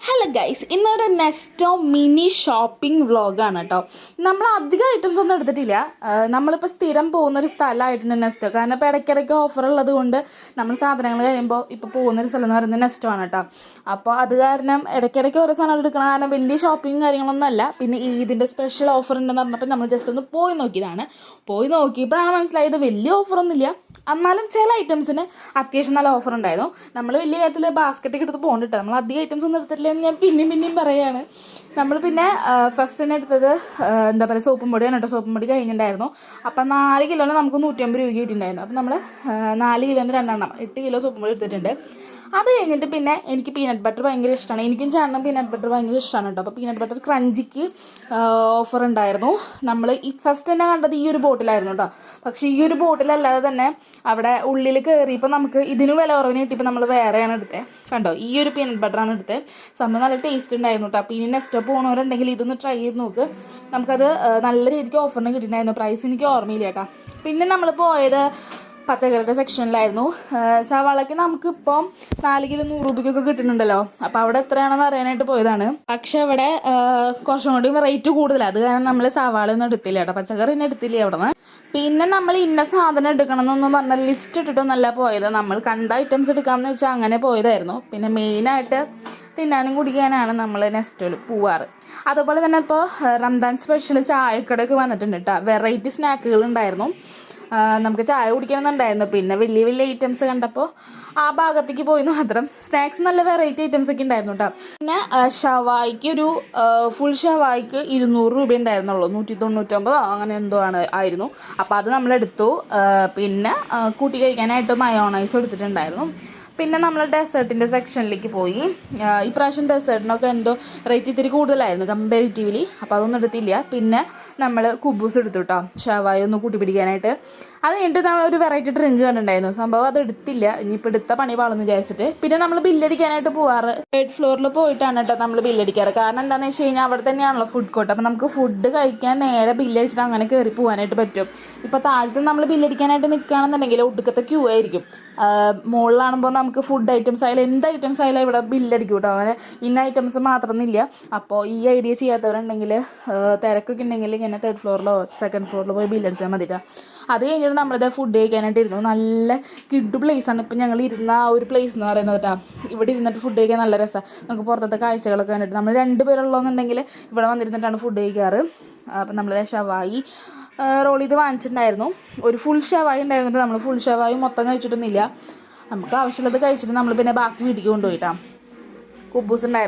Hello guys, ഇന്നൊരു Nesto mini shopping വ്ളോഗാണ് കേട്ടോ. നമ്മൾ അധികം ഐറ്റംസ് ഒന്നും എടുത്തിട്ടില്ല. നമ്മളിപ്പോൾ സ്ഥിരം പോകുന്നൊരു സ്ഥലമായിട്ടുണ്ട് നെസ്റ്റോ. കാരണം ഇപ്പോൾ ഇടയ്ക്കിടയ്ക്ക് ഓഫർ ഉള്ളത് കൊണ്ട് നമ്മൾ സാധനങ്ങൾ കഴിയുമ്പോൾ ഇപ്പോൾ പോകുന്നൊരു സ്ഥലം എന്ന് പറയുന്നത് നെസ്റ്റോ ആണ് കേട്ടോ. അപ്പോൾ അത് കാരണം ഇടയ്ക്കിടയ്ക്ക് ഓരോ സാധനങ്ങൾ എടുക്കണം. കാരണം വലിയ ഷോപ്പിംഗ് കാര്യങ്ങളൊന്നും അല്ല. പിന്നെ ഇതിൻ്റെ സ്പെഷ്യൽ ഓഫർ ഉണ്ടെന്ന് പറഞ്ഞപ്പോൾ നമ്മൾ ജസ്റ്റ് ഒന്ന് പോയി നോക്കിയതാണ്. പോയി നോക്കിയപ്പോഴാണ് മനസ്സിലായത് വലിയ ഓഫറൊന്നുമില്ല, എന്നാലും ചില ഐറ്റംസിന് അത്യാവശ്യം നല്ല ഓഫർ ഉണ്ടായിരുന്നു. നമ്മൾ വലിയ കാര്യത്തിൽ ബാസ്ക്കറ്റൊക്കെ എടുത്ത് പോകണ്ടിട്ട് നമ്മൾ അധികം ഐറ്റംസ് ഒന്നും എടുത്തിട്ടില്ല എന്ന് ഞാൻ പിന്നെയും പറയുകയാണ്. നമ്മൾ പിന്നെ ഫസ്റ്റ് തന്നെ എടുത്തത് എന്താ പറയുക, സോപ്പും പൊടിയാണ് കേട്ടോ. സോപ്പും പൊടി കഴിഞ്ഞിട്ടുണ്ടായിരുന്നു. അപ്പം 4 കിലോന് നമുക്ക് 150 രൂപ കിട്ടിയിട്ടുണ്ടായിരുന്നു. അപ്പം നമ്മൾ 4 കിലോന് 2 8 കിലോ സോപ്പും പൊടി എടുത്തിട്ടുണ്ട്. അത് കഴിഞ്ഞിട്ട് പിന്നെ എനിക്ക് പീനട്ട് ബട്ടർ ഭയങ്കര ഇഷ്ടമാണ്. എനിക്കും ചേട്ടനും പീനട്ട് ബട്ടർ ഭയങ്കര ഇഷ്ടമാണ് കേട്ടോ. അപ്പോൾ പീനട്ട് ബട്ടർ ക്രഞ്ചിക്ക് ഓഫർ ഉണ്ടായിരുന്നു. നമ്മൾ ഈ ഫസ്റ്റ് തന്നെ കണ്ടത് ഈ ഒരു ബോട്ടിലായിരുന്നു കേട്ടോ. പക്ഷേ ഈ ഒരു ബോട്ടിലല്ലാതെ തന്നെ അവിടെ ഉള്ളിൽ കയറിയപ്പോൾ നമുക്ക് ഇതിന് വില കുറവിന് കിട്ടിയപ്പോൾ നമ്മൾ വേറെയാണ് എടുത്തത്. കണ്ടോ, ഈ ഒരു പീനട്ട് ബട്ടറാണ് എടുത്തത്. സംഭവം നല്ല ടേസ്റ്റ് ഉണ്ടായിരുന്നു കേട്ടോ. അപ്പോൾ ഇനി നെക്സ്റ്റ് പോകുന്നവരുണ്ടെങ്കിൽ ഇതൊന്ന് ട്രൈ ചെയ്ത് നോക്ക്. നമുക്കത് നല്ല രീതിക്ക് ഓഫറിന് കിട്ടിയിട്ടുണ്ടായിരുന്നു. പ്രൈസ് എനിക്ക് ഓർമ്മയില്ല കേട്ടോ. പിന്നെ നമ്മൾ പോയത് പച്ചക്കറിയുടെ സെക്ഷനിലായിരുന്നു. സവാളയ്ക്ക് നമുക്കിപ്പം 4 കിലോ 100 രൂപയ്ക്കൊക്കെ കിട്ടുന്നുണ്ടല്ലോ. അപ്പോൾ അവിടെ എത്രയാണെന്ന് അറിയാനായിട്ട് പോയതാണ്. പക്ഷെ അവിടെ കുറച്ചും കൂടി റേറ്റ് കൂടുതലാണ്. അത് കാരണം നമ്മൾ സവാള ഒന്നും എടുത്തില്ല കേട്ടോ. പച്ചക്കറി തന്നെ എടുത്തില്ല അവിടെ നിന്ന്. പിന്നെ നമ്മൾ ഇന്ന സാധനം എടുക്കണം എന്നൊന്നും പറഞ്ഞാൽ ലിസ്റ്റ് ഇട്ടിട്ടൊന്നല്ല പോയത്. നമ്മൾ കണ്ട ഐറ്റംസ് എടുക്കാമെന്ന് വെച്ചാൽ അങ്ങനെ പോയതായിരുന്നു. പിന്നെ മെയിനായിട്ട് തിന്നാനും കുടിക്കാനാണ് നമ്മൾ നെസ്റ്റോയിൽ പോവാറ്. അതുപോലെ തന്നെ ഇപ്പോൾ റംദാൻ സ്പെഷ്യൽ ചായക്കടയൊക്കെ വന്നിട്ടുണ്ട് കേട്ടോ. വെറൈറ്റി സ്നാക്കുകൾ ഉണ്ടായിരുന്നു. നമുക്ക് ചായ കുടിക്കണമെന്നുണ്ടായിരുന്നു. പിന്നെ വലിയ വലിയ ഐറ്റംസ് കണ്ടപ്പോൾ ആ ഭാഗത്തേക്ക് പോയി മാത്രം. സ്നാക്സ് നല്ല വെറൈറ്റി ഐറ്റംസ് ഒക്കെ ഉണ്ടായിരുന്നു കേട്ടോ. പിന്നെ ഷവായിക്ക് ഒരു ഫുൾ ഷവായിക്ക് 200 രൂപ ഉണ്ടായിരുന്നുള്ളൂ. 199 അങ്ങനെ എന്തോ ആയിരുന്നു. അപ്പോൾ അത് നമ്മളെടുത്തു. പിന്നെ കൂട്ടി കഴിക്കാനായിട്ട് മയോണൈസ് എടുത്തിട്ടുണ്ടായിരുന്നു. പിന്നെ നമ്മൾ ഡെസേർട്ടിൻ്റെ സെക്ഷനിലേക്ക് പോയി. ഇപ്രാവശ്യം ഡെസേർട്ടിനൊക്കെ എന്തോ റേറ്റ് ഇത്തിരി കൂടുതലായിരുന്നു കമ്പാരിറ്റീവ്ലി. അപ്പോൾ അതൊന്നും എടുത്തില്ല. പിന്നെ നമ്മൾ കുബൂസ് എടുത്തു കേട്ടോ, ഷവായ ഒന്ന് കൂട്ടി പിടിക്കാനായിട്ട്. അത് കഴിഞ്ഞിട്ട് നമ്മൾ ഒരു വെറൈറ്റി ഡ്രിങ്ക് കണ്ടിട്ടുണ്ടായിരുന്നു. സംഭവം അത് എടുത്തില്ല, ഇനിയിപ്പോൾ എടുത്ത പണി പാളെന്ന് വിചാരിച്ചിട്ട്. പിന്നെ നമ്മൾ ബില്ലടിക്കാനായിട്ട് പോവാറ് 3rd ഫ്ലോറിൽ പോയിട്ടാണ് കേട്ടോ നമ്മൾ ബില്ലടിക്കാറ്. കാരണം എന്താണെന്ന് വെച്ച് കഴിഞ്ഞാൽ അവിടെ തന്നെയാണല്ലോ ഫുഡ് കോർട്ട്. അപ്പോൾ നമുക്ക് ഫുഡ് കഴിക്കാൻ നേരെ ബില്ലടിച്ചിട്ട് അങ്ങനെ കയറി പോകാനായിട്ട് പറ്റും. ഇപ്പോൾ താഴത്ത് നമ്മൾ ബില്ലടിക്കാനായിട്ട് നിൽക്കുകയാണെന്നുണ്ടെങ്കിൽ ഒടുക്കത്തെ ക്യൂ ആയിരിക്കും. മുകളിലാകുമ്പോൾ നമുക്ക് ഫുഡ് ഐറ്റംസ് ആയാലും എന്ത് ഐറ്റംസ് ആയാലും ഇവിടെ ബില്ലടിക്കും കേട്ടോ. അങ്ങനെ ഇന്ന ഐറ്റംസ് മാത്രമൊന്നുമില്ല. അപ്പോൾ ഈ ഐഡിയ ചെയ്യാത്തവരുണ്ടെങ്കിൽ തിരക്കൊക്കെ ഉണ്ടെങ്കിൽ ഇങ്ങനെ 3rd ഫ്ലോറിലോ 2nd ഫ്ലോറിലോ പോയി ബില്ലടിച്ചാൽ മതിട്ടോ. അത് കഴിഞ്ഞിട്ട് നമ്മളിത് ഫുഡ് കഴിക്കാനായിട്ട് ഇരുന്നു. നല്ല കിഡ് പ്ലേസാണ് ഇപ്പം ഞങ്ങൾ ഇരുന്ന ആ ഒരു പ്ലേസ് എന്ന് പറയുന്നത് കേട്ടോ. ഇവിടെ ഇരുന്നിട്ട് ഫുഡ് കഴിക്കാൻ നല്ല രസമാണ്. നമുക്ക് പുറത്തത്തെ കാഴ്ചകളൊക്കെ കണ്ടിട്ട് നമ്മൾ 2 പേരുള്ളതെന്നുണ്ടെങ്കിൽ ഇവിടെ വന്നിരുന്നിട്ടാണ് ഫുഡ് കഴിക്കാറ്. അപ്പം നമ്മൾ ഷവായി റോൾ ചെയ്ത് വാങ്ങിച്ചിട്ടുണ്ടായിരുന്നു. ഒരു ഫുൾ ഷവായി ഉണ്ടായിരുന്നിട്ട് നമ്മൾ ഫുൾ ഷവായി മൊത്തം കഴിച്ചിട്ടൊന്നുമില്ല. നമുക്ക് ആവശ്യമുള്ളത് കഴിച്ചിട്ട് നമ്മൾ പിന്നെ ബാക്കി വീട്ടിലേക്ക് കൊണ്ടുപോയിട്ടാണ്. കുബൂസ് ഉണ്ടായിരുന്നു.